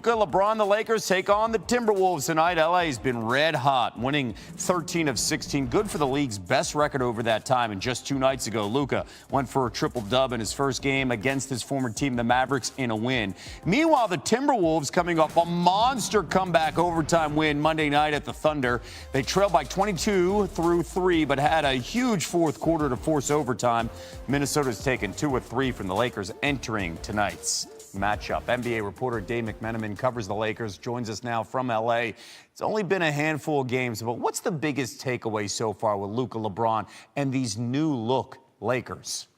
Luka, LeBron, the Lakers take on the Timberwolves tonight. LA's been red hot, winning 13 of 16. Good for the league's best record over that time. And just 2 nights ago, Luka went for a triple-dub in his first game against his former team, the Mavericks, in a win. Meanwhile, the Timberwolves coming off a monster comeback overtime win Monday night at the Thunder. They trailed by 22 through 3, but had a huge fourth quarter to force overtime. Minnesota's taken 2 of 3 from the Lakers entering tonight's matchup. NBA reporter Dave McMenamin covers the Lakers, joins us now from L.A. It's only been a handful of games, but what's the biggest takeaway so far with Luka, LeBron, and these new-look Lakers?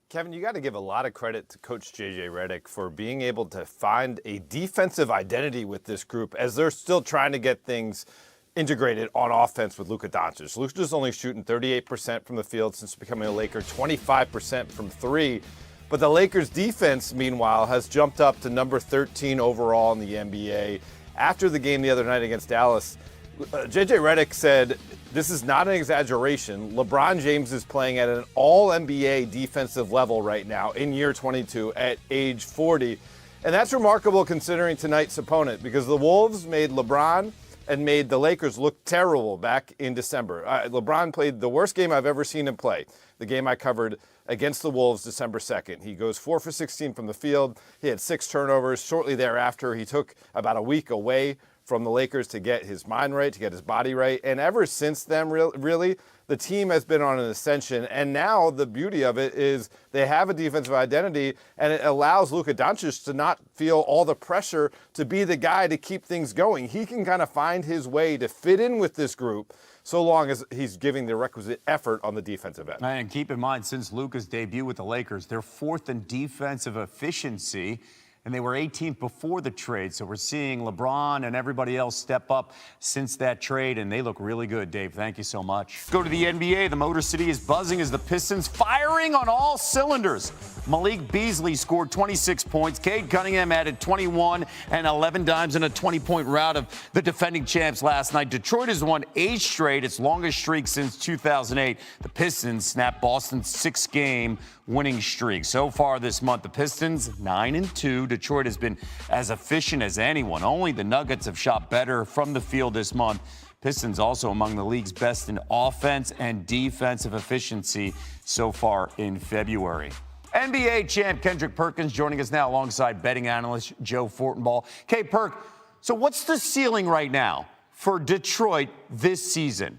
Kevin, you got to give a lot of credit to Coach J.J. Redick for being able to find a defensive identity with this group as they're still trying to get things integrated on offense with Luka Doncic. Luka's only shooting 38% from the field since becoming a Laker, 25% from 3. But the Lakers' defense, meanwhile, has jumped up to number 13 overall in the NBA. After the game the other night against Dallas, J.J. Redick said, this is not an exaggeration. LeBron James is playing at an all-NBA defensive level right now in year 22 at age 40. And that's remarkable considering tonight's opponent, because the Wolves made LeBron and made the Lakers look terrible back in December. LeBron played the worst game I've ever seen him play, the game I covered against the Wolves December 2nd. He goes 4 for 16 from the field. He had 6 turnovers. Shortly thereafter, he took about a week away from the Lakers to get his mind right, to get his body right. And ever since then, really, the team has been on an ascension. And now the beauty of it is they have a defensive identity, and it allows Luka Doncic to not feel all the pressure to be the guy to keep things going. He can kind of find his way to fit in with this group, so long as he's giving the requisite effort on the defensive end. And keep in mind, since Luka's debut with the Lakers, they're 4th in defensive efficiency, and they were 18th before the trade. So we're seeing LeBron and everybody else step up since that trade, and they look really good. Dave, thank you so much. Let's go to the NBA. The Motor City is buzzing as the Pistons firing on all cylinders. Malik Beasley scored 26 points. Cade Cunningham added 21 and 11 dimes in a 20-point rout of the defending champs last night. Detroit has won 8 straight, its longest streak since 2008. The Pistons snapped Boston's 6-game winning streak. So far this month, the Pistons 9-2. Detroit has been as efficient as anyone. Only the Nuggets have shot better from the field this month. Pistons also among the league's best in offense and defensive efficiency so far in February. NBA champ Kendrick Perkins joining us now alongside betting analyst Joe Fortenbaugh. Okay, Perk, so what's the ceiling right now for Detroit this season?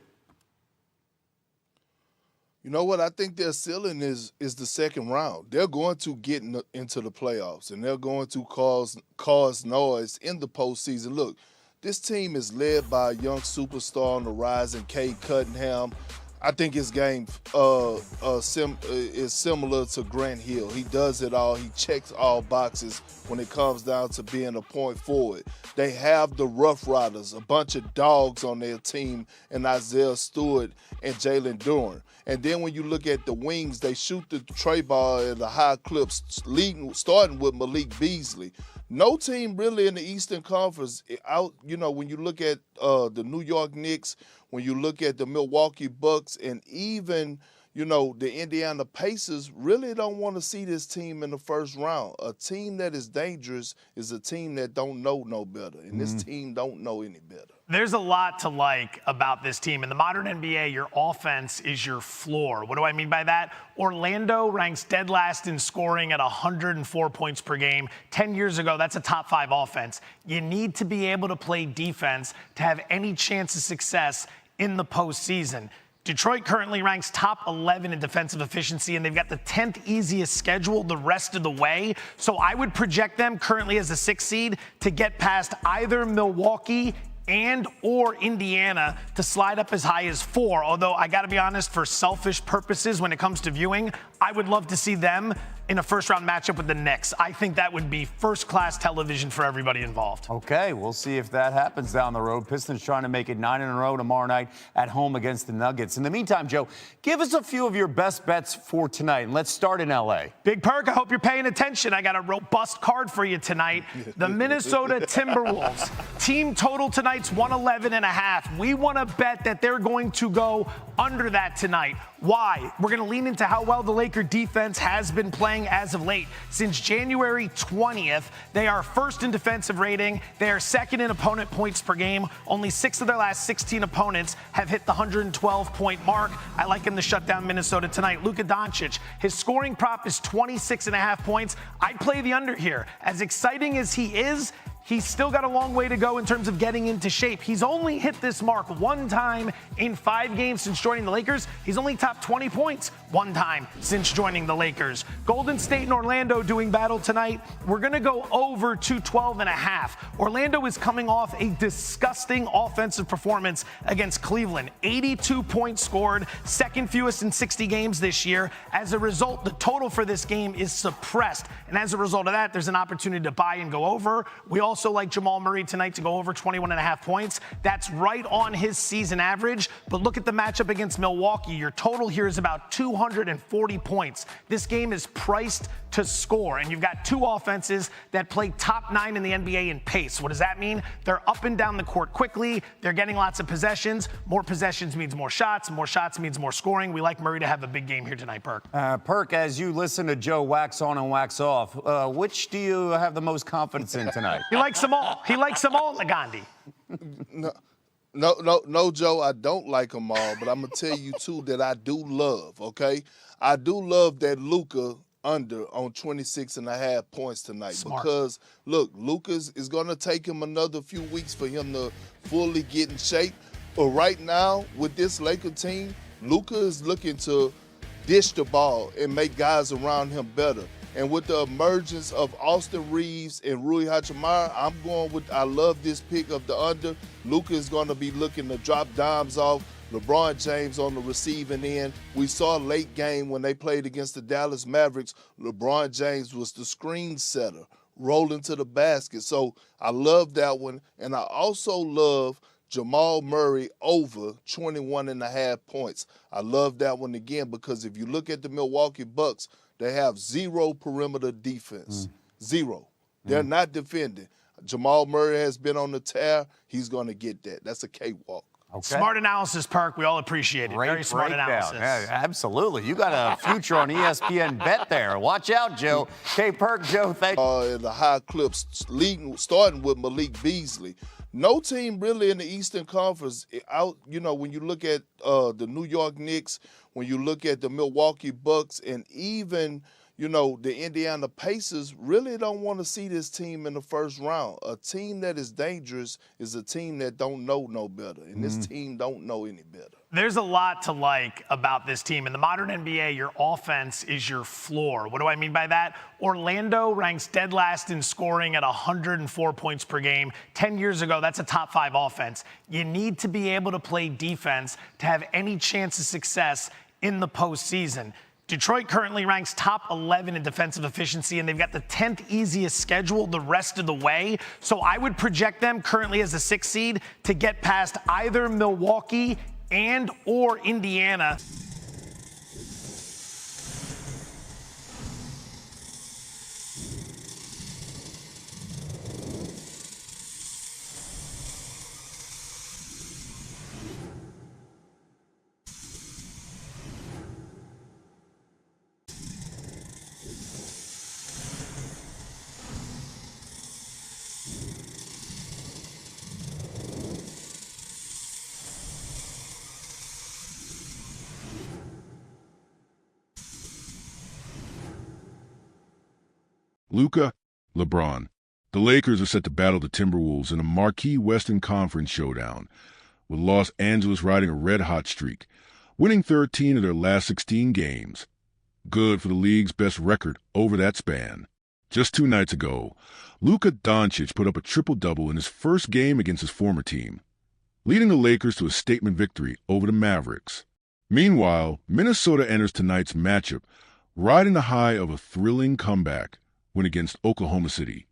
You know what? I think their ceiling is the second round. They're going to get into the playoffs, and they're going to cause noise in the postseason. Look, this team is led by a young superstar on the rise in Cade Cunningham. I think his game is similar to Grant Hill. He does it all. He checks all boxes when it comes down to being a point forward. They have the Rough Riders, a bunch of dogs on their team, and Isaiah Stewart and Jalen Duren. And then when you look at the wings, they shoot the tray ball at a high clip, starting with Malik Beasley. No team really in the Eastern Conference when you look at the New York Knicks, when you look at the Milwaukee Bucks, and even, the Indiana Pacers really don't want to see this team in the first round. A team that is dangerous is a team that don't know no better, and this team don't know any better. There's a lot to like about this team. In the modern NBA, your offense is your floor. What do I mean by that? Orlando ranks dead last in scoring at 104 points per game. 10 years ago, that's a top 5 offense. You need to be able to play defense to have any chance of success in the postseason. Detroit currently ranks top 11 in defensive efficiency, and they've got the 10th easiest schedule the rest of the way. So I would project them currently as a 6th seed to get past either Milwaukee and or Indiana to slide up as high as 4. Although I got to be honest, for selfish purposes when it comes to viewing, I would love to see them in a first-round matchup with the Knicks. I think that would be first-class television for everybody involved. Okay, we'll see if that happens down the road. Pistons trying to make it 9 in a row tomorrow night at home against the Nuggets. In the meantime, Joe, give us a few of your best bets for tonight, and let's start in L.A. Big Perk, I hope you're paying attention. I got a robust card for you tonight. The Minnesota Timberwolves. Team total tonight's 111.5. We want to bet that they're going to go under that tonight. Why? We're going to lean into how well the Laker defense has been playing. playing as of late. Since January 20th, they are first in defensive rating. They are second in opponent points per game. Only 6 of their last 16 opponents have hit the 112-point mark. I like him to shut down Minnesota tonight. Luka Doncic, his scoring prop is 26.5 points. I'd play the under here. As exciting as he is, he's still got a long way to go in terms of getting into shape. He's only hit this mark one time in 5 games since joining the Lakers. He's only topped 20 points one time since joining the Lakers. Golden State and Orlando doing battle tonight. We're going to go over 212.5. Orlando is coming off a disgusting offensive performance against Cleveland. 82 points scored, second fewest in 60 games this year. As a result, the total for this game is suppressed. And as a result of that, there's an opportunity to buy and go over. We also like Jamal Murray tonight to go over 21.5 points. That's right on his season average. But look at the matchup against Milwaukee. Your total here is about 240 points. This game is priced to score, and you've got 2 offenses that play top 9 in the NBA in pace. What does that mean? They're up and down the court quickly. They're getting lots of possessions. More possessions means more shots. More shots means more scoring. We like Murray to have a big game here tonight, Perk. Perk, as you listen to Joe wax on and wax off, which do you have the most confidence in tonight? He likes them all. He likes them all, Gandhi. No, Joe, I don't like them all, but I'm going to tell you, too, that I do love, okay? I do love that Luka under on 26.5 points tonight. Smart. Because, look, Luka is going to take him another few weeks for him to fully get in shape. But right now, with this Laker team, Luka is looking to dish the ball and make guys around him better. And with the emergence of Austin Reeves and Rui Hachimura, I love this pick of the under. Luka is going to be looking to drop dimes off. LeBron James on the receiving end. We saw late game when they played against the Dallas Mavericks, LeBron James was the screen setter, rolling to the basket. So I love that one. And I also love Jamal Murray over 21.5 points. I love that one again because if you look at the Milwaukee Bucks, they have 0 perimeter defense. 0. They're not defending. Jamal Murray has been on the tear. He's going to get that. That's a cakewalk. Okay. Smart analysis, Perk. We all appreciate it. Great Very smart breakdown. analysis. Yeah, absolutely. You got a future on ESPN bet there. Watch out, Joe. Okay, Perk, Joe, thank you. In the high clips, starting with Malik Beasley. No team really in the Eastern Conference when you look at the New York Knicks, when you look at the Milwaukee Bucks, and even the Indiana Pacers really don't want to see this team in the first round. A team that is dangerous is a team that don't know no better, and this team don't know any better. There's a lot to like about this team. In the modern NBA, your offense is your floor. What do I mean by that? Orlando ranks dead last in scoring at 104 points per game. 10 years ago, that's a top 5 offense. You need to be able to play defense to have any chance of success in the postseason. Detroit currently ranks top 11 in defensive efficiency, and they've got the 10th easiest schedule the rest of the way. So I would project them currently as a 6th seed to get past either Milwaukee and or Indiana. Luka, LeBron. The Lakers are set to battle the Timberwolves in a marquee Western Conference showdown, with Los Angeles riding a red-hot streak, winning 13 of their last 16 games. Good for the league's best record over that span. Just 2 nights ago, Luka Doncic put up a triple-double in his first game against his former team, leading the Lakers to a statement victory over the Mavericks. Meanwhile, Minnesota enters tonight's matchup riding the high of a thrilling comeback win against Oklahoma City,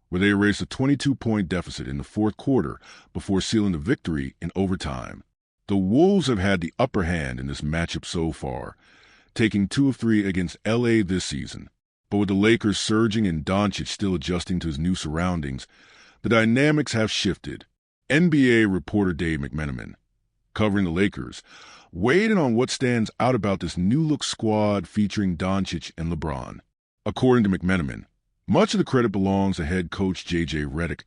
where they erased a 22-point deficit in the fourth quarter before sealing the victory in overtime. The Wolves have had the upper hand in this matchup so far, taking 2 of 3 against L.A. this season. But with the Lakers surging and Doncic still adjusting to his new surroundings, the dynamics have shifted. NBA reporter Dave McMenamin, covering the Lakers, weighed in on what stands out about this new-look squad featuring Doncic and LeBron. According to McMenamin, much of the credit belongs to head coach J.J. Redick,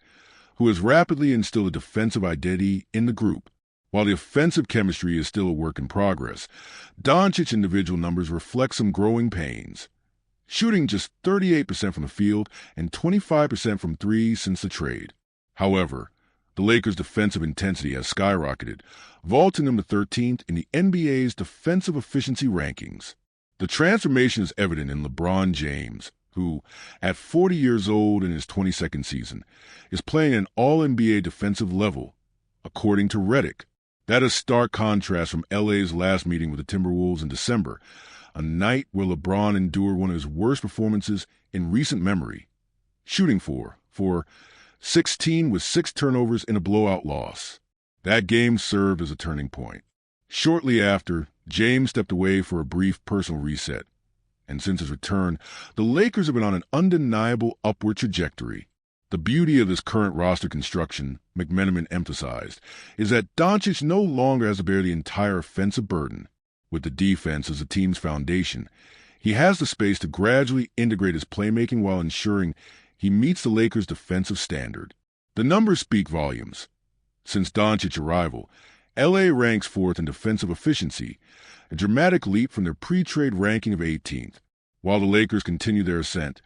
who has rapidly instilled a defensive identity in the group. While the offensive chemistry is still a work in progress, Doncic's individual numbers reflect some growing pains, shooting just 38% from the field and 25% from three since the trade. However, the Lakers' defensive intensity has skyrocketed, vaulting them to 13th in the NBA's defensive efficiency rankings. The transformation is evident in LeBron James, who, at 40 years old in his 22nd season, is playing an all-NBA defensive level, according to Redick. That is stark contrast from LA's last meeting with the Timberwolves in December, a night where LeBron endured one of his worst performances in recent memory, shooting for 16 with 6 turnovers in a blowout loss. That game served as a turning point. Shortly after, James stepped away for a brief personal reset, and since his return, the Lakers have been on an undeniable upward trajectory. The beauty of this current roster construction, McMenamin emphasized, is that Doncic no longer has to bear the entire offensive burden. With the defense as the team's foundation, he has the space to gradually integrate his playmaking while ensuring he meets the Lakers' defensive standard. The numbers speak volumes. Since Doncic's arrival, LA ranks 4th in defensive efficiency, a dramatic leap from their pre-trade ranking of 18th. While the Lakers continue their ascent,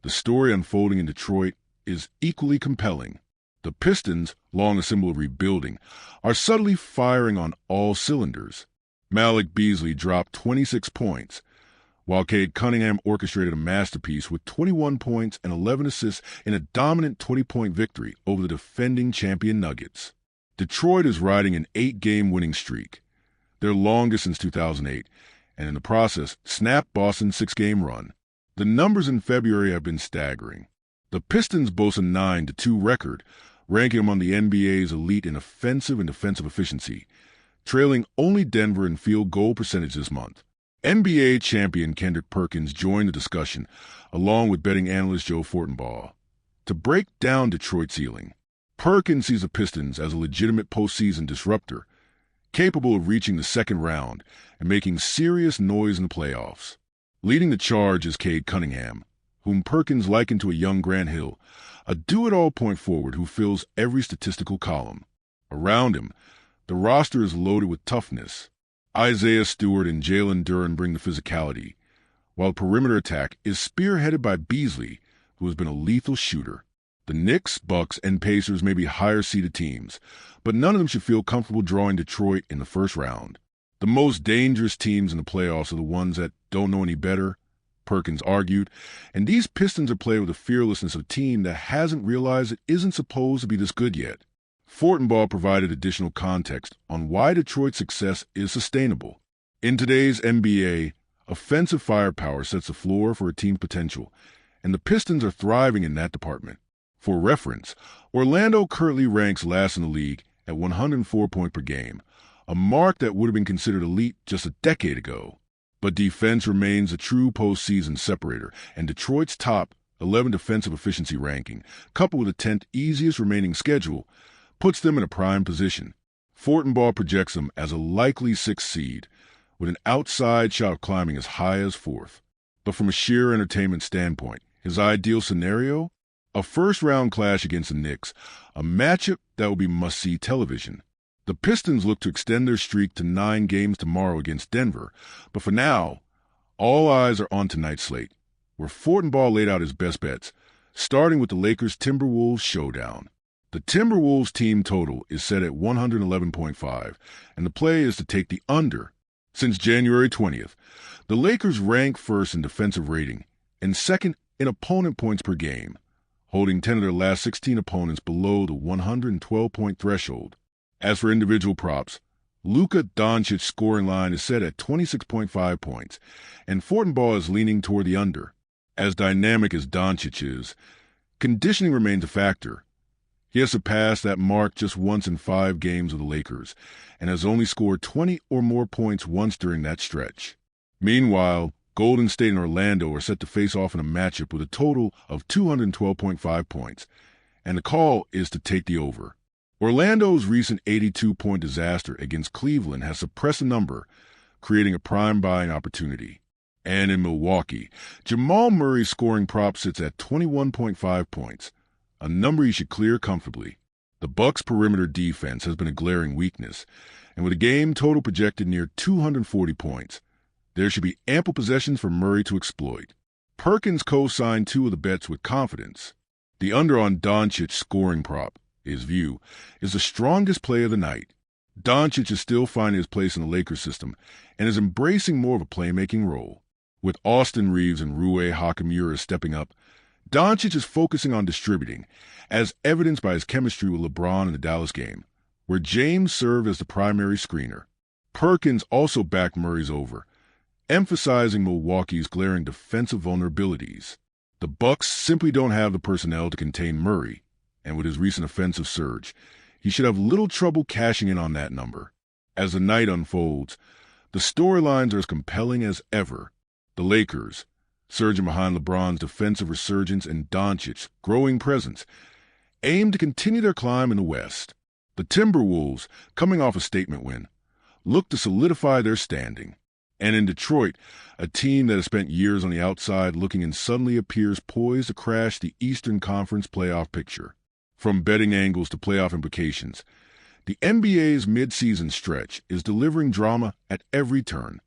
the story unfolding in Detroit is equally compelling. The Pistons, long a symbol of rebuilding, are subtly firing on all cylinders. Malik Beasley dropped 26 points, while Cade Cunningham orchestrated a masterpiece with 21 points and 11 assists in a dominant 20-point victory over the defending champion Nuggets. Detroit is riding an 8-game winning streak, their longest since 2008, and in the process snapped Boston's 6-game run. The numbers in February have been staggering. The Pistons boast a 9-2 record, ranking among the NBA's elite in offensive and defensive efficiency, trailing only Denver in field goal percentage this month. NBA champion Kendrick Perkins joined the discussion, along with betting analyst Joe Fortenbaugh, to break down Detroit's ceiling. Perkins sees the Pistons as a legitimate postseason disruptor, capable of reaching the second round and making serious noise in the playoffs. Leading the charge is Cade Cunningham, whom Perkins likened to a young Grant Hill, a do-it-all point forward who fills every statistical column. Around him, the roster is loaded with toughness. Isaiah Stewart and Jalen Duren bring the physicality, while perimeter attack is spearheaded by Beasley, who has been a lethal shooter. The Knicks, Bucks, and Pacers may be higher-seeded teams, but none of them should feel comfortable drawing Detroit in the first round. The most dangerous teams in the playoffs are the ones that don't know any better, Perkins argued, and these Pistons are played with the fearlessness of a team that hasn't realized it isn't supposed to be this good yet. Fortenbaugh provided additional context on why Detroit's success is sustainable. In today's NBA, offensive firepower sets the floor for a team's potential, and the Pistons are thriving in that department. For reference, Orlando currently ranks last in the league at 104 points per game, a mark that would have been considered elite just a decade ago. But defense remains a true postseason separator, and Detroit's top 11 defensive efficiency ranking, coupled with the 10th easiest remaining schedule, puts them in a prime position. Fortenbaugh projects them as a likely 6th seed, with an outside shot of climbing as high as 4th. But from a sheer entertainment standpoint, his ideal scenario? A first-round clash against the Knicks, a matchup that will be must-see television. The Pistons look to extend their streak to 9 games tomorrow against Denver, but for now, all eyes are on tonight's slate, where Fortenbaugh laid out his best bets, starting with the Lakers-Timberwolves showdown. The Timberwolves team total is set at 111.5, and the play is to take the under. Since January 20th, the Lakers rank first in defensive rating and second in opponent points per game, holding 10 of their last 16 opponents below the 112-point threshold. As for individual props, Luka Doncic's scoring line is set at 26.5 points, and Fortenbaugh is leaning toward the under. As dynamic as Doncic is, conditioning remains a factor. He has surpassed that mark just once in 5 games with the Lakers, and has only scored 20 or more points once during that stretch. Meanwhile, Golden State and Orlando are set to face off in a matchup with a total of 212.5 points, and the call is to take the over. Orlando's recent 82-point disaster against Cleveland has suppressed the number, creating a prime buying opportunity. And in Milwaukee, Jamal Murray's scoring prop sits at 21.5 points, a number he should clear comfortably. The Bucks' perimeter defense has been a glaring weakness, and with a game total projected near 240 points, there should be ample possessions for Murray to exploit. Perkins co-signed 2 of the bets with confidence. The under on Doncic's scoring prop, his view, is the strongest play of the night. Doncic is still finding his place in the Lakers system and is embracing more of a playmaking role. With Austin Reeves and Rui Hachimura stepping up, Doncic is focusing on distributing, as evidenced by his chemistry with LeBron in the Dallas game, where James served as the primary screener. Perkins also backed Murray's over, emphasizing Milwaukee's glaring defensive vulnerabilities. The Bucks simply don't have the personnel to contain Murray, and with his recent offensive surge, he should have little trouble cashing in on that number. As the night unfolds, the storylines are as compelling as ever. The Lakers, surging behind LeBron's defensive resurgence and Doncic's growing presence, aim to continue their climb in the West. The Timberwolves, coming off a statement win, look to solidify their standing. And in Detroit, a team that has spent years on the outside looking in suddenly appears poised to crash the Eastern Conference playoff picture. From betting angles to playoff implications, the NBA's midseason stretch is delivering drama at every turn.